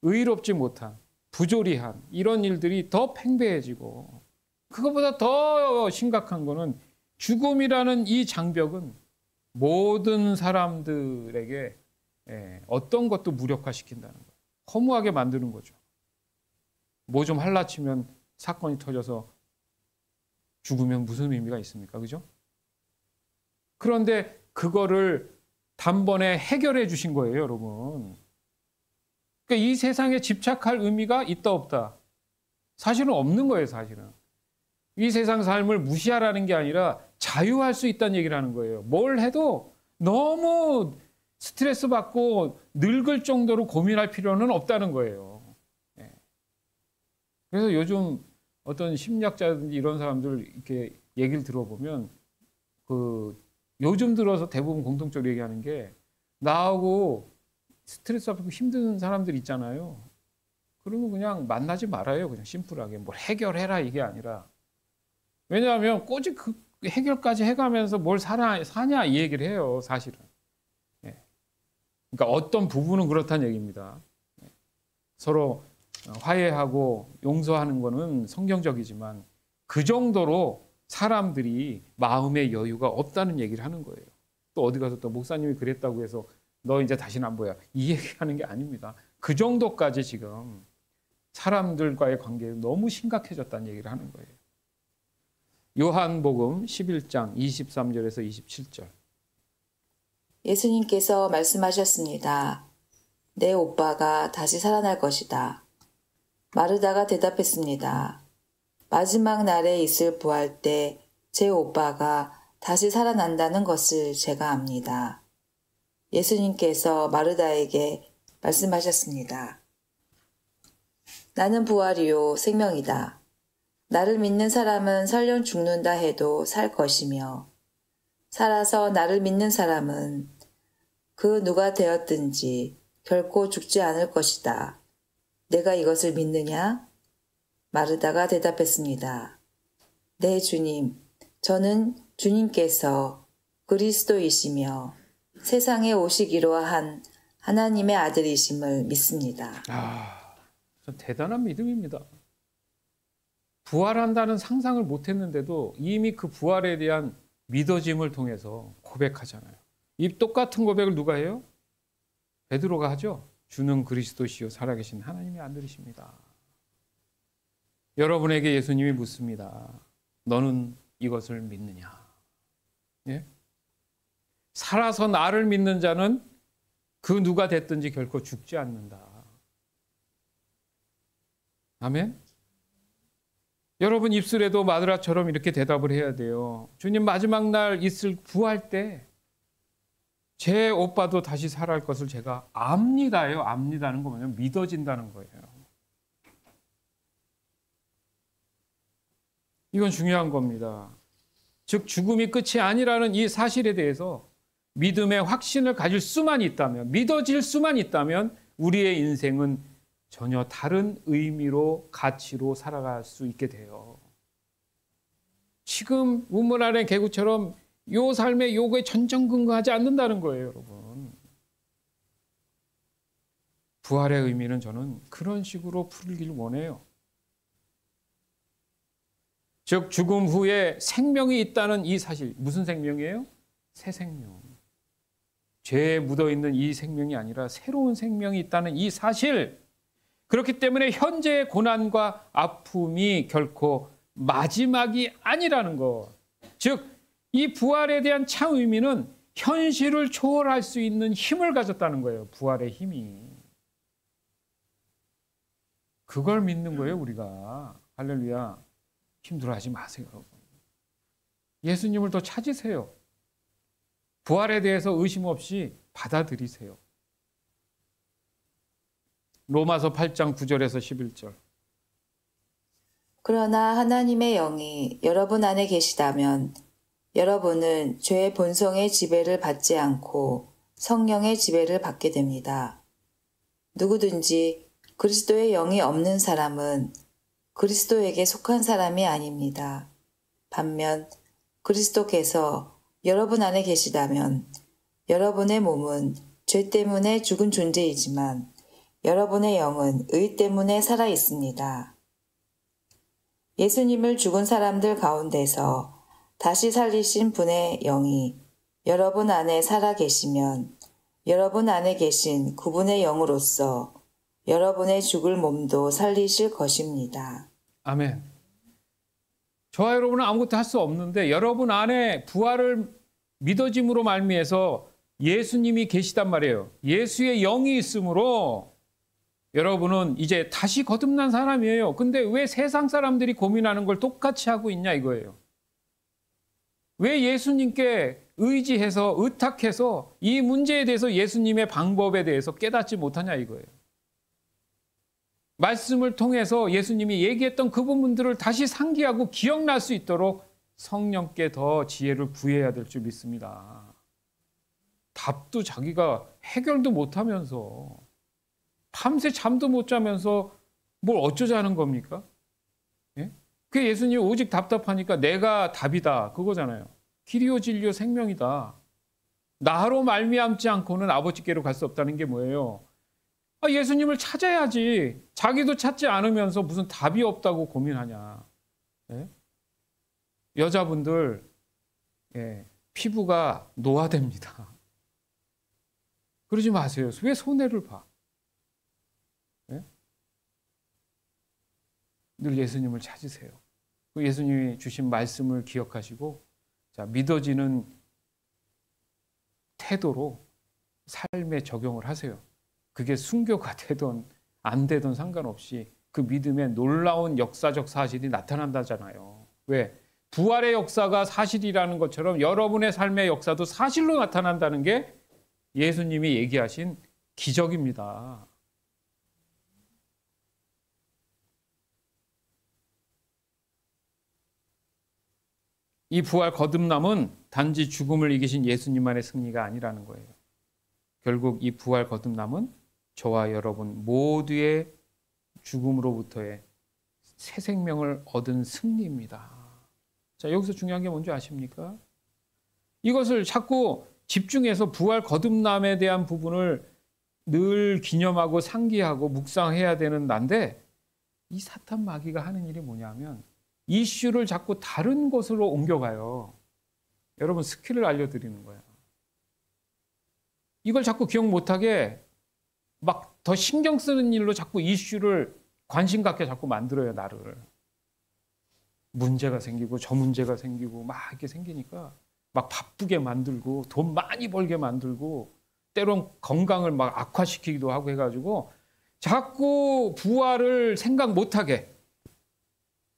의롭지 못한, 부조리한 이런 일들이 더 팽배해지고 그것보다 더 심각한 거는 죽음이라는 이 장벽은 모든 사람들에게 어떤 것도 무력화시킨다는 거예요. 허무하게 만드는 거죠. 뭐 좀 할라치면 사건이 터져서 죽으면 무슨 의미가 있습니까? 그죠? 그런데 그거를 단번에 해결해 주신 거예요, 여러분. 그러니까 이 세상에 집착할 의미가 있다 없다. 사실은 없는 거예요, 사실은. 이 세상 삶을 무시하라는 게 아니라 자유할 수 있다는 얘기를 하는 거예요. 뭘 해도 너무 스트레스 받고 늙을 정도로 고민할 필요는 없다는 거예요. 그래서 요즘 어떤 심리학자든지 이런 사람들 이렇게 얘기를 들어보면 그 요즘 들어서 대부분 공통적으로 얘기하는 게 나하고 스트레스 받고 힘든 사람들 있잖아요. 그러면 그냥 만나지 말아요. 그냥 심플하게 뭘 해결해라 이게 아니라. 왜냐하면 꼬직 그 해결까지 해가면서 뭘 사냐 이 얘기를 해요. 사실은. 그러니까 어떤 부분은 그렇다는 얘기입니다. 서로 화해하고 용서하는 거는 성경적이지만 그 정도로 사람들이 마음의 여유가 없다는 얘기를 하는 거예요. 또 어디 가서 또 목사님이 그랬다고 해서 너 이제 다시는 안 보여. 이 얘기하는 게 아닙니다. 그 정도까지 지금 사람들과의 관계가 너무 심각해졌다는 얘기를 하는 거예요. 요한복음 11장 23절에서 27절.
예수님께서 말씀하셨습니다. 내 오빠가 다시 살아날 것이다. 마르다가 대답했습니다. 마지막 날에 있을 부활 때 제 오빠가 다시 살아난다는 것을 제가 압니다. 예수님께서 마르다에게 말씀하셨습니다. 나는 부활이요 생명이다. 나를 믿는 사람은 설령 죽는다 해도 살 것이며 살아서 나를 믿는 사람은 그 누가 되었든지 결코 죽지 않을 것이다. 내가 이것을 믿느냐? 마르다가 대답했습니다. 네, 주님. 저는 주님께서 그리스도이시며 세상에 오시기로 한 하나님의 아들이심을 믿습니다.
참 대단한 믿음입니다. 부활한다는 상상을 못했는데도 이미 그 부활에 대한 믿어짐을 통해서 고백하잖아요. 이 똑같은 고백을 누가 해요? 베드로가 하죠. 주는 그리스도시요 살아계신 하나님의 아들이십니다. 여러분에게 예수님이 묻습니다. 너는 이것을 믿느냐? 예? 살아서 나를 믿는 자는 그 누가 됐든지 결코 죽지 않는다. 아멘? 여러분 입술에도 마르다처럼 이렇게 대답을 해야 돼요. 주님 마지막 날 있을 부활 때 제 오빠도 다시 살아날 것을 제가 압니다요. 압니다는 거 뭐냐면 믿어진다는 거예요. 이건 중요한 겁니다. 즉 죽음이 끝이 아니라는 이 사실에 대해서 믿음의 확신을 가질 수만 있다면, 믿어질 수만 있다면 우리의 인생은 전혀 다른 의미로 가치로 살아갈 수 있게 돼요. 지금 우물 아래 개구처럼 요 삶의 요구에 전전긍긍하지 않는다는 거예요, 여러분. 부활의 의미는 저는 그런 식으로 풀길 원해요. 즉 죽음 후에 생명이 있다는 이 사실, 무슨 생명이에요? 새 생명. 죄에 묻어있는 이 생명이 아니라 새로운 생명이 있다는 이 사실. 그렇기 때문에 현재의 고난과 아픔이 결코 마지막이 아니라는 것. 즉 이 부활에 대한 참 의미는 현실을 초월할 수 있는 힘을 가졌다는 거예요. 부활의 힘이. 그걸 믿는 거예요, 우리가. 할렐루야. 힘들어하지 마세요, 여러분. 예수님을 더 찾으세요. 부활에 대해서 의심 없이 받아들이세요. 로마서 8장 9절에서 11절.
그러나 하나님의 영이 여러분 안에 계시다면 여러분은 죄의 본성의 지배를 받지 않고 성령의 지배를 받게 됩니다. 누구든지 그리스도의 영이 없는 사람은 그리스도에게 속한 사람이 아닙니다. 반면 그리스도께서 여러분 안에 계시다면 여러분의 몸은 죄 때문에 죽은 존재이지만 여러분의 영은 의 때문에 살아 있습니다. 예수님을 죽은 사람들 가운데서 다시 살리신 분의 영이 여러분 안에 살아 계시면 여러분 안에 계신 그분의 영으로서 여러분의 죽을 몸도 살리실 것입니다.
아멘. 저와 여러분은 아무것도 할 수 없는데 여러분 안에 부활을 믿어짐으로 말미해서 예수님이 계시단 말이에요. 예수의 영이 있으므로 여러분은 이제 다시 거듭난 사람이에요. 근데 왜 세상 사람들이 고민하는 걸 똑같이 하고 있냐 이거예요. 왜 예수님께 의지해서 의탁해서 이 문제에 대해서 예수님의 방법에 대해서 깨닫지 못하냐 이거예요. 말씀을 통해서 예수님이 얘기했던 그 부분들을 다시 상기하고 기억날 수 있도록 성령께 더 지혜를 부여해야 될 줄 믿습니다. 답도 자기가 해결도 못하면서 밤새 잠도 못 자면서 뭘 어쩌자는 겁니까? 예? 그 예수님이 오직 답답하니까 내가 답이다 그거잖아요. 길이요 진리요 생명이다. 나로 말미암지 않고는 아버지께로 갈 수 없다는 게 뭐예요? 예수님을 찾아야지. 자기도 찾지 않으면서 무슨 답이 없다고 고민하냐. 예? 여자분들 피부가 노화됩니다. 그러지 마세요. 왜 손해를 봐? 예? 늘 예수님을 찾으세요. 그 예수님이 주신 말씀을 기억하시고 자, 믿어지는 태도로 삶에 적용을 하세요. 그게 순교가 되든 안 되든 상관없이 그 믿음의 놀라운 역사적 사실이 나타난다잖아요. 왜? 부활의 역사가 사실이라는 것처럼 여러분의 삶의 역사도 사실로 나타난다는 게 예수님이 얘기하신 기적입니다. 이 부활 거듭남은 단지 죽음을 이기신 예수님만의 승리가 아니라는 거예요. 결국 이 부활 거듭남은 저와 여러분 모두의 죽음으로부터의 새 생명을 얻은 승리입니다. 자, 여기서 중요한 게 뭔지 아십니까? 이것을 자꾸 집중해서 부활 거듭남에 대한 부분을 늘 기념하고 상기하고 묵상해야 되는 난데, 이 사탄 마귀가 하는 일이 뭐냐면 이슈를 자꾸 다른 곳으로 옮겨가요. 여러분, 스킬을 알려드리는 거예요. 이걸 자꾸 기억 못하게 막 더 신경 쓰는 일로 자꾸 이슈를 관심 갖게 자꾸 만들어요, 나를. 문제가 생기고 저 문제가 생기고 막 이렇게 생기니까 막 바쁘게 만들고 돈 많이 벌게 만들고 때론 건강을 막 악화시키기도 하고 해가지고 자꾸 부활을 생각 못하게.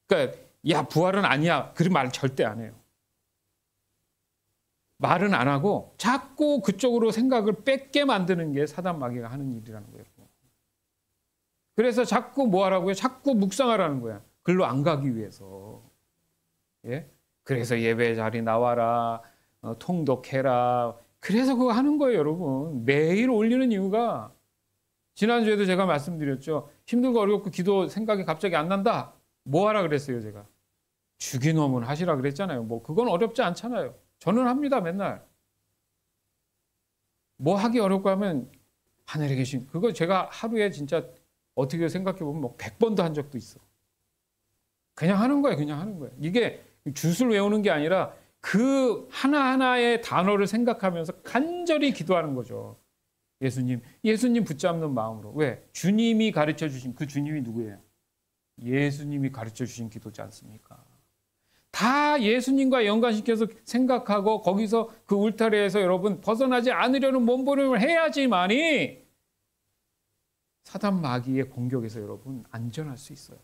그러니까 야, 부활은 아니야, 그런 말 절대 안 해요. 말은 안 하고 자꾸 그쪽으로 생각을 뺏게 만드는 게 사단 마귀가 하는 일이라는 거예요. 그래서 자꾸 뭐 하라고요? 자꾸 묵상하라는 거야. 글로 안 가기 위해서. 예? 그래서 예배 자리 나와라, 통독해라. 그래서 그거 하는 거예요, 여러분. 매일 올리는 이유가, 지난주에도 제가 말씀드렸죠. 힘들고 어렵고 기도 생각이 갑자기 안 난다. 뭐 하라 그랬어요, 제가? 주기도문 하시라 그랬잖아요. 뭐 그건 어렵지 않잖아요. 저는 합니다, 맨날. 뭐 하기 어렵고 하면 하늘에 계신, 그거 제가 하루에 진짜 어떻게 생각해 보면 뭐 100번도 한 적도 있어. 그냥 하는 거예요, 그냥 하는 거예요. 이게 줄 외우는 게 아니라 그 하나하나의 단어를 생각하면서 간절히 기도하는 거죠. 예수님 붙잡는 마음으로. 왜? 주님이 가르쳐 주신, 그 주님이 누구예요? 예수님이 가르쳐 주신 기도지 않습니까? 다 예수님과 연관시켜서 생각하고 거기서 그 울타리에서 여러분 벗어나지 않으려는 몸부림을 해야지만이 사단 마귀의 공격에서 여러분 안전할 수 있어요.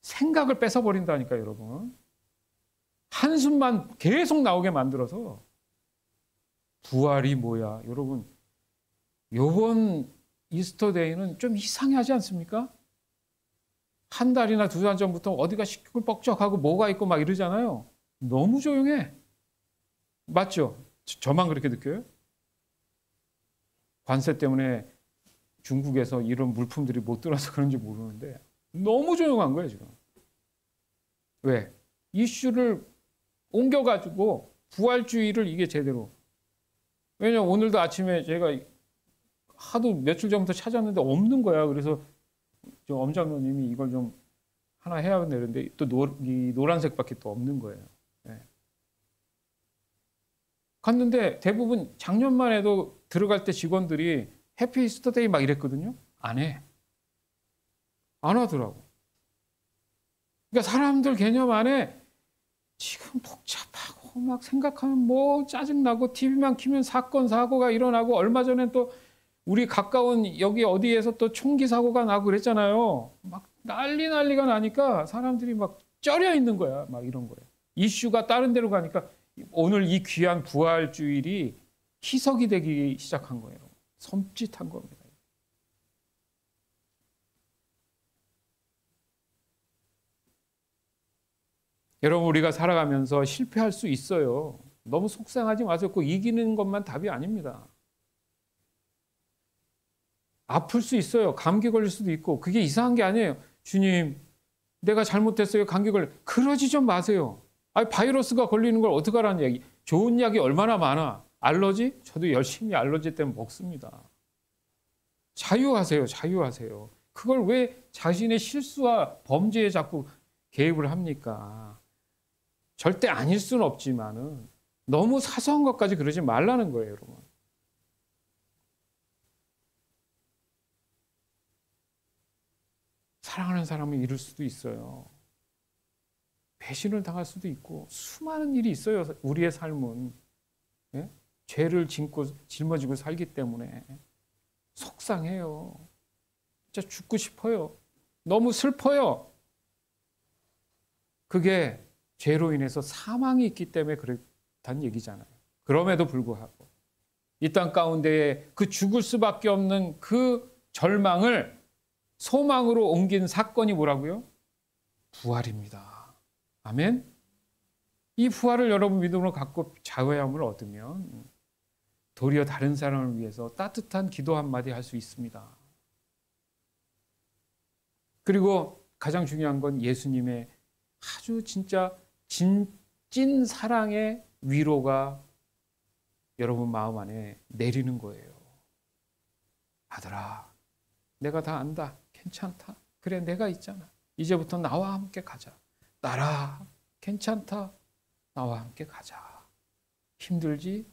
생각을 뺏어버린다니까요, 여러분. 한숨만 계속 나오게 만들어서. 부활이 뭐야? 여러분, 요번 이스터데이는 좀 이상하지 않습니까? 한 달이나 두 달 전부터 어디가 시끌벅적하고 뭐가 있고 막 이러잖아요. 너무 조용해. 맞죠? 저만 그렇게 느껴요? 관세 때문에 중국에서 이런 물품들이 못 들어서 그런지 모르는데 너무 조용한 거예요, 지금. 왜? 이슈를 옮겨가지고 부활주의를 이게 제대로. 왜냐면 오늘도 아침에 제가 하도 며칠 전부터 찾았는데 없는 거야. 그래서 엄장로님이 이걸 좀 하나 해야 되는데 또 이 노란색밖에 또 없는 거예요. 네. 갔는데 대부분 작년만 해도 들어갈 때 직원들이 해피 이스터데이 막 이랬거든요. 안 해. 안 하더라고. 그러니까 사람들 개념 안에 지금 복잡하고 막 생각하면 뭐 짜증나고 TV만 키면 사건 사고가 일어나고 얼마 전에 또 우리 가까운 여기 어디에서 또 총기 사고가 나고 그랬잖아요. 막 난리가 나니까 사람들이 막 쩔여 있는 거야. 막 이런 거예요. 이슈가 다른 데로 가니까 오늘 이 귀한 부활주일이 희석이 되기 시작한 거예요. 섬찟한 겁니다. 여러분, 우리가 살아가면서 실패할 수 있어요. 너무 속상하지 마세요. 꼭 이기는 것만 답이 아닙니다. 아플 수 있어요. 감기 걸릴 수도 있고. 그게 이상한 게 아니에요. 주님, 내가 잘못했어요. 감기 걸려. 그러지 좀 마세요. 아니, 바이러스가 걸리는 걸 어떡하라는 얘기. 좋은 약이 얼마나 많아. 알러지? 저도 열심히 알러지 때문에 먹습니다. 자유하세요. 자유하세요. 그걸 왜 자신의 실수와 범죄에 자꾸 개입을 합니까? 절대 아닐 수는 없지만은 너무 사소한 것까지 그러지 말라는 거예요, 여러분. 사랑하는 사람을 잃을 수도 있어요. 배신을 당할 수도 있고 수많은 일이 있어요, 우리의 삶은. 예? 죄를 짊어지고 살기 때문에 속상해요. 진짜 죽고 싶어요. 너무 슬퍼요. 그게 죄로 인해서 사망이 있기 때문에 그렇다는 얘기잖아요. 그럼에도 불구하고 이 땅 가운데에 그 죽을 수밖에 없는 그 절망을 소망으로 옮긴 사건이 뭐라고요? 부활입니다. 아멘? 이 부활을 여러분 믿음으로 갖고 자유함을 얻으면 도리어 다른 사람을 위해서 따뜻한 기도 한마디 할 수 있습니다. 그리고 가장 중요한 건 예수님의 아주 진짜 찐 사랑의 위로가 여러분 마음 안에 내리는 거예요. 아들아, 내가 다 안다. 괜찮다. 그래, 내가 있잖아. 이제부터 나와 함께 가자. 딸아, 괜찮다. 나와 함께 가자. 힘들지?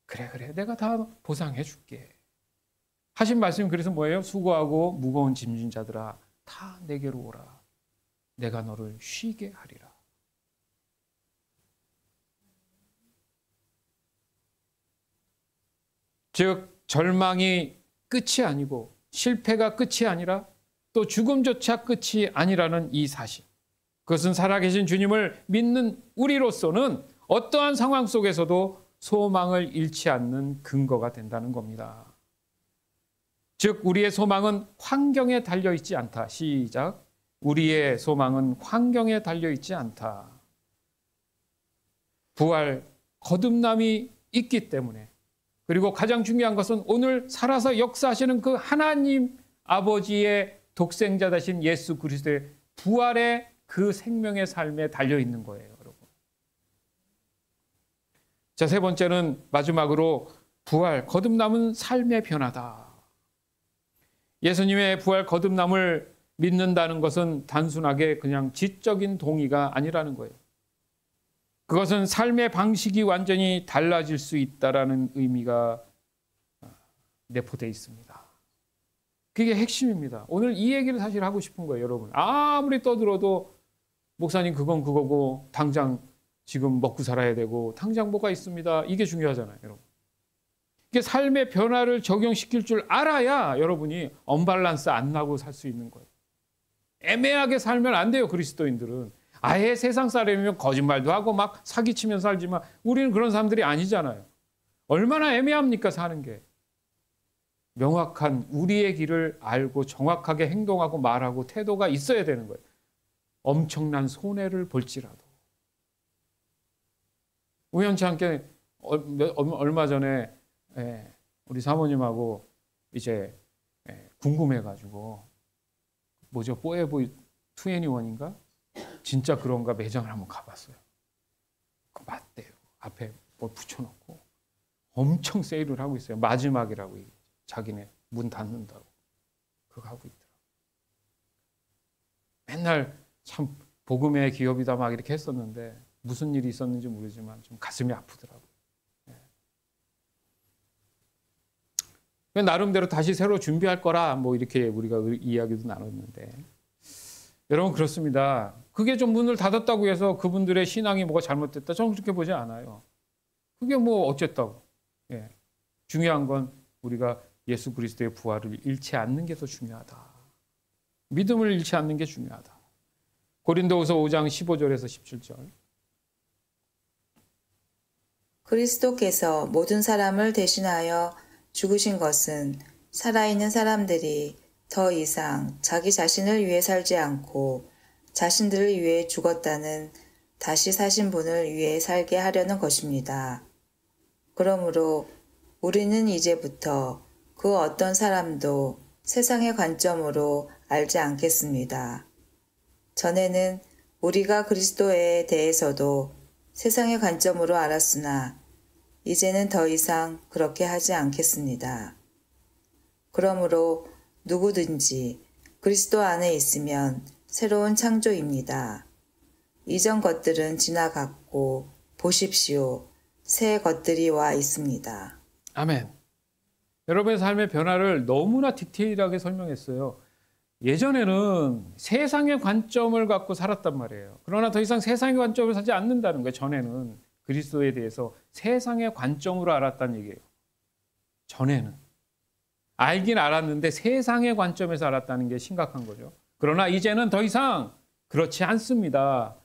그래, 내가 다 보상해 줄게. 하신 말씀이 그래서 뭐예요? 수고하고 무거운 짐진 자들아, 다 내게로 오라. 내가 너를 쉬게 하리라. 즉 절망이 끝이 아니고 실패가 끝이 아니라 또 죽음조차 끝이 아니라는 이 사실. 그것은 살아계신 주님을 믿는 우리로서는 어떠한 상황 속에서도 소망을 잃지 않는 근거가 된다는 겁니다. 즉 우리의 소망은 환경에 달려있지 않다. 시작. 우리의 소망은 환경에 달려있지 않다. 부활, 거듭남이 있기 때문에, 그리고 가장 중요한 것은 오늘 살아서 역사하시는 그 하나님 아버지의 독생자 되신 예수 그리스도의 부활의 그 생명의 삶에 달려있는 거예요, 여러분. 자, 세 번째는 마지막으로 부활, 거듭남은 삶의 변화다. 예수님의 부활, 거듭남을 믿는다는 것은 단순하게 그냥 지적인 동의가 아니라는 거예요. 그것은 삶의 방식이 완전히 달라질 수 있다라는 의미가 내포되어 있습니다. 그게 핵심입니다. 오늘 이 얘기를 사실 하고 싶은 거예요, 여러분. 아무리 떠들어도 목사님 그건 그거고 당장 지금 먹고 살아야 되고 당장 뭐가 있습니다. 이게 중요하잖아요, 여러분. 이게 삶의 변화를 적용시킬 줄 알아야 여러분이 언밸런스 안 나고 살 수 있는 거예요. 애매하게 살면 안 돼요, 그리스도인들은. 아예 세상 사람이면 거짓말도 하고 막 사기치면 살지만 우리는 그런 사람들이 아니잖아요. 얼마나 애매합니까, 사는 게. 명확한 우리의 길을 알고 정확하게 행동하고 말하고 태도가 있어야 되는 거예요. 엄청난 손해를 볼지라도. 우연치 않게 얼마 전에 우리 사모님하고 이제 궁금해가지고 뭐죠? 포에버 21인가? 진짜 그런가 매장을 한번 가봤어요. 그 맞대요. 앞에 뭘 붙여놓고 엄청 세일을 하고 있어요. 마지막이라고 자기네 문 닫는다고 그거 하고 있더라고. 맨날 참 복음의 기업이다 막 이렇게 했었는데 무슨 일이 있었는지 모르지만 좀 가슴이 아프더라고요. 나름대로 다시 새로 준비할 거라 뭐 이렇게 우리가 이야기도 나눴는데 여러분 그렇습니다. 그게 좀 문을 닫았다고 해서 그분들의 신앙이 뭐가 잘못됐다. 저는 그렇게 보지 않아요. 그게 뭐 어쨌다고. 중요한 건 우리가 예수 그리스도의 부활을 잃지 않는 게 더 중요하다. 믿음을 잃지 않는 게 중요하다. 고린도후서 5장 15절에서 17절.
그리스도께서 모든 사람을 대신하여 죽으신 것은 살아있는 사람들이 더 이상 자기 자신을 위해 살지 않고 자신들을 위해 죽었다는 다시 사신 분을 위해 살게 하려는 것입니다. 그러므로 우리는 이제부터 그 어떤 사람도 세상의 관점으로 알지 않겠습니다. 전에는 우리가 그리스도에 대해서도 세상의 관점으로 알았으나 이제는 더 이상 그렇게 하지 않겠습니다. 그러므로 누구든지 그리스도 안에 있으면 새로운 창조입니다. 이전 것들은 지나갔고 보십시오. 새 것들이 와 있습니다.
아멘. 여러분의 삶의 변화를 너무나 디테일하게 설명했어요. 예전에는 세상의 관점을 갖고 살았단 말이에요. 그러나 더 이상 세상의 관점을 살지 않는다는 거예요. 전에는. 그리스도에 대해서 세상의 관점으로 알았다는 얘기예요. 전에는. 알긴 알았는데 세상의 관점에서 알았다는 게 심각한 거죠. 그러나 이제는 더 이상 그렇지 않습니다.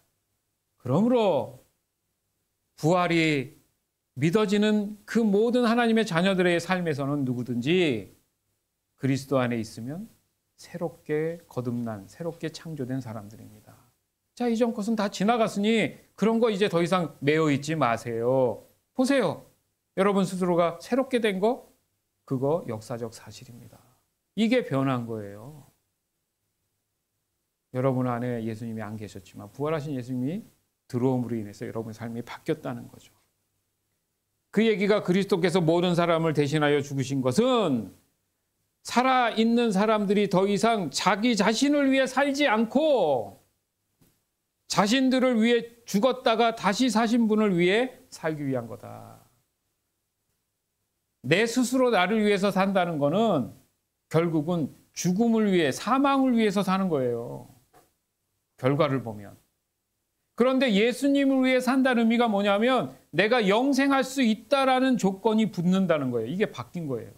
그러므로 부활이 믿어지는 그 모든 하나님의 자녀들의 삶에서는 누구든지 그리스도 안에 있으면 새롭게 거듭난, 새롭게 창조된 사람들입니다. 자, 이전 것은 다 지나갔으니 그런 거 이제 더 이상 매여 있지 마세요. 보세요. 여러분 스스로가 새롭게 된 거, 그거 역사적 사실입니다. 이게 변한 거예요. 여러분 안에 예수님이 안 계셨지만 부활하신 예수님이 들어옴으로 인해서 여러분의 삶이 바뀌었다는 거죠. 그 얘기가 그리스도께서 모든 사람을 대신하여 죽으신 것은 살아있는 사람들이 더 이상 자기 자신을 위해 살지 않고 자신들을 위해 죽었다가 다시 사신 분을 위해 살기 위한 거다. 내 스스로 나를 위해서 산다는 거는 결국은 죽음을 위해, 사망을 위해서 사는 거예요. 결과를 보면. 그런데 예수님을 위해 산다는 의미가 뭐냐면 내가 영생할 수 있다라는 조건이 붙는다는 거예요. 이게 바뀐 거예요.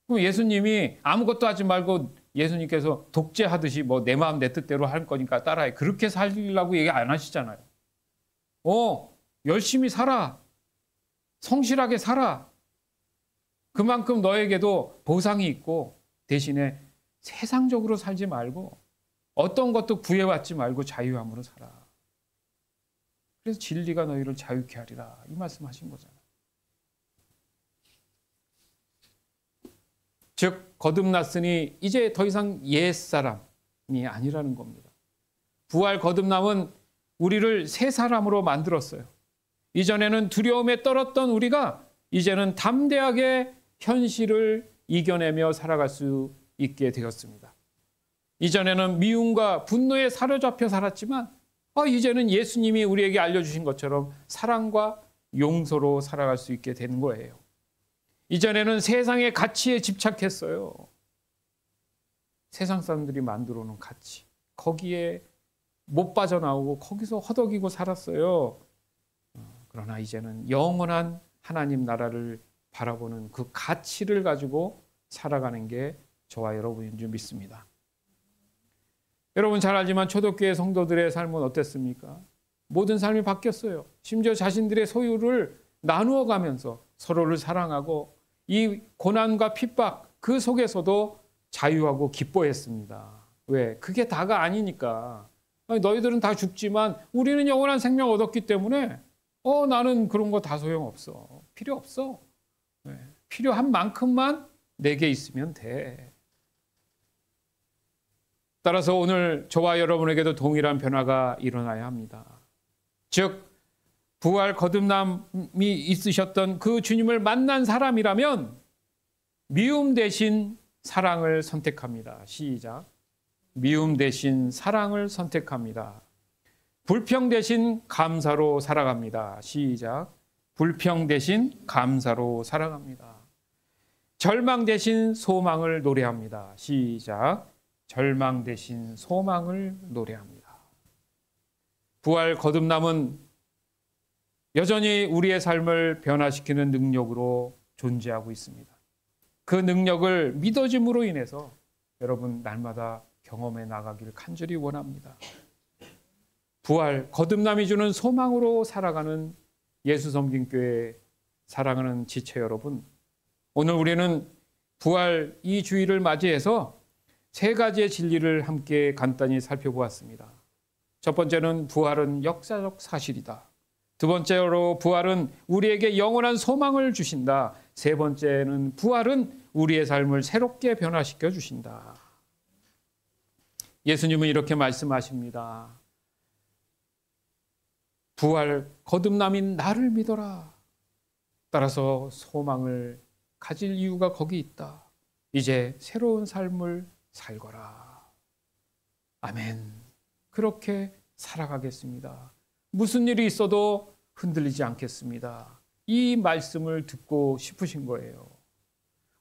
그럼 예수님이 아무것도 하지 말고 예수님께서 독재하듯이 뭐 내 마음 내 뜻대로 할 거니까 따라해. 그렇게 살려고 얘기 안 하시잖아요. 열심히 살아. 성실하게 살아. 그만큼 너에게도 보상이 있고 대신에 세상적으로 살지 말고 어떤 것도 구해왔지 말고 자유함으로 살아. 그래서 진리가 너희를 자유케 하리라. 이 말씀하신 거잖아요. 즉 거듭났으니 이제 더 이상 옛사람이 아니라는 겁니다. 부활 거듭남은 우리를 새 사람으로 만들었어요. 이전에는 두려움에 떨었던 우리가 이제는 담대하게 현실을 이겨내며 살아갈 수 있게 되었습니다. 이전에는 미움과 분노에 사로잡혀 살았지만 이제는 예수님이 우리에게 알려주신 것처럼 사랑과 용서로 살아갈 수 있게 되는 거예요. 이전에는 세상의 가치에 집착했어요. 세상 사람들이 만들어 놓은 가치. 거기에 못 빠져나오고 거기서 허덕이고 살았어요. 그러나 이제는 영원한 하나님 나라를 바라보는 그 가치를 가지고 살아가는 게 저와 여러분인 줄 믿습니다. 여러분 잘 알지만 초대교회 성도들의 삶은 어땠습니까? 모든 삶이 바뀌었어요. 심지어 자신들의 소유를 나누어 가면서 서로를 사랑하고 이 고난과 핍박 그 속에서도 자유하고 기뻐했습니다. 왜? 그게 다가 아니니까. 너희들은 다 죽지만 우리는 영원한 생명 얻었기 때문에 나는 그런 거 다 소용없어. 필요 없어. 필요한 만큼만 내게 있으면 돼. 따라서 오늘 저와 여러분에게도 동일한 변화가 일어나야 합니다. 즉 부활 거듭남이 있으셨던 그 주님을 만난 사람이라면 미움 대신 사랑을 선택합니다. 시작. 미움 대신 사랑을 선택합니다. 불평 대신 감사로 살아갑니다. 시작. 불평 대신 감사로 살아갑니다. 절망 대신 소망을 노래합니다. 시작. 절망 대신 소망을 노래합니다. 부활 거듭남은 여전히 우리의 삶을 변화시키는 능력으로 존재하고 있습니다. 그 능력을 믿어짐으로 인해서 여러분 날마다 경험해 나가길 간절히 원합니다. 부활, 거듭남이 주는 소망으로 살아가는 예수섬김교회 사랑하는 지체 여러분, 오늘 우리는 부활 이 주일을 맞이해서 세 가지의 진리를 함께 간단히 살펴보았습니다. 첫 번째는 부활은 역사적 사실이다. 두 번째로 부활은 우리에게 영원한 소망을 주신다. 세 번째는 부활은 우리의 삶을 새롭게 변화시켜 주신다. 예수님은 이렇게 말씀하십니다. 부활 거듭남인 나를 믿어라. 따라서 소망을 가질 이유가 거기 있다. 이제 새로운 삶을 살거라. 아멘. 그렇게 살아가겠습니다. 무슨 일이 있어도 흔들리지 않겠습니다. 이 말씀을 듣고 싶으신 거예요.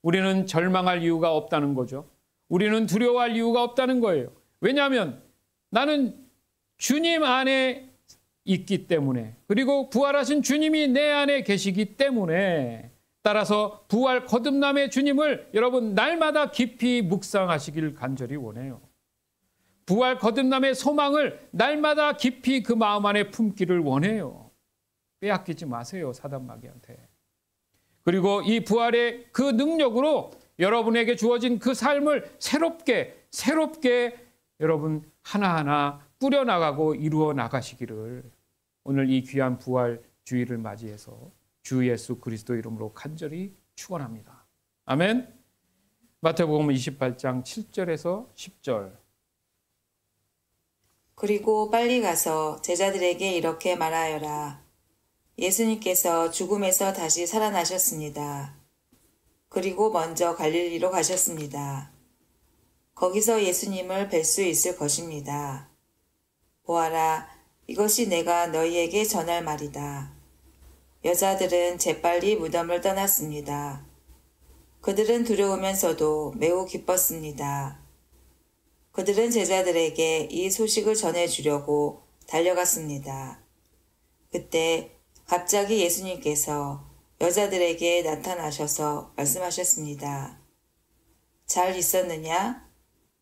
우리는 절망할 이유가 없다는 거죠. 우리는 두려워할 이유가 없다는 거예요. 왜냐하면 나는 주님 안에 있기 때문에, 그리고 부활하신 주님이 내 안에 계시기 때문에, 따라서 부활 거듭남의 주님을 여러분 날마다 깊이 묵상하시길 간절히 원해요. 부활 거듭남의 소망을 날마다 깊이 그 마음 안에 품기를 원해요. 빼앗기지 마세요, 사단 마귀한테. 그리고 이 부활의 그 능력으로 여러분에게 주어진 그 삶을 새롭게 여러분 하나하나 꾸려나가고 이루어 나가시기를 오늘 이 귀한 부활 주일을 맞이해서 주 예수 그리스도 이름으로 간절히 축원합니다. 아멘. 마태복음 28장 7절에서 10절.
그리고 빨리 가서 제자들에게 이렇게 말하여라. 예수님께서 죽음에서 다시 살아나셨습니다. 그리고 먼저 갈릴리로 가셨습니다. 거기서 예수님을 뵐 수 있을 것입니다. 보아라, 이것이 내가 너희에게 전할 말이다. 여자들은 재빨리 무덤을 떠났습니다. 그들은 두려우면서도 매우 기뻤습니다. 그들은 제자들에게 이 소식을 전해주려고 달려갔습니다. 그때 갑자기 예수님께서 여자들에게 나타나셔서 말씀하셨습니다. 잘 있었느냐?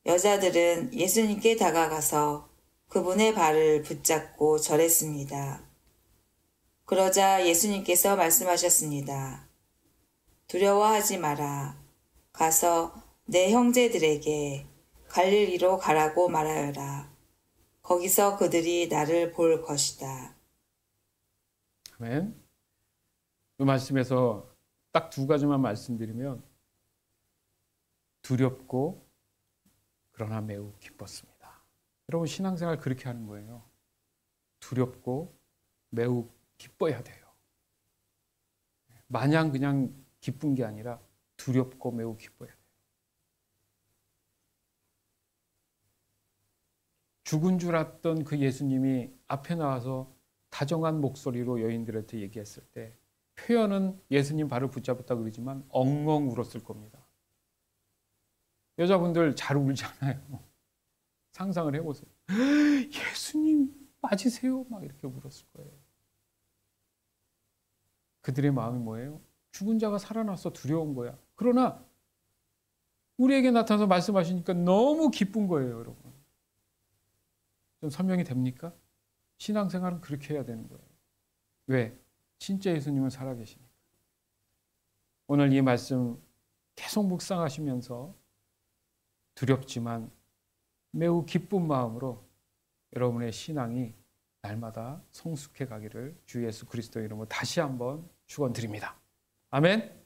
여자들은 예수님께 다가가서 그분의 발을 붙잡고 절했습니다. 그러자 예수님께서 말씀하셨습니다. 두려워하지 마라. 가서 내 형제들에게 갈릴리로 가라고 말하여라. 거기서 그들이 나를 볼 것이다.
아멘. 그 말씀에서 딱 두 가지만 말씀드리면 두렵고 그러나 매우 기뻤습니다. 여러분 신앙생활 그렇게 하는 거예요. 두렵고 매우 기뻐야 돼요. 마냥 그냥 기쁜 게 아니라 두렵고 매우 기뻐야 돼요. 죽은 줄 알았던 그 예수님이 앞에 나와서 다정한 목소리로 여인들한테 얘기했을 때 표현은 예수님 발을 붙잡았다 그러지만 엉엉 울었을 겁니다. 여자분들 잘 울잖아요. 상상을 해보세요. 예수님 맞으세요? 막 이렇게 울었을 거예요. 그들의 마음이 뭐예요? 죽은 자가 살아나서 두려운 거야. 그러나 우리에게 나타나서 말씀하시니까 너무 기쁜 거예요, 여러분. 좀 설명이 됩니까? 신앙생활은 그렇게 해야 되는 거예요. 왜? 진짜 예수님은 살아계시니까. 오늘 이 말씀 계속 묵상하시면서 두렵지만 매우 기쁜 마음으로 여러분의 신앙이 날마다 성숙해 가기를 주 예수 그리스도 이름으로 다시 한번 축원드립니다. 아멘.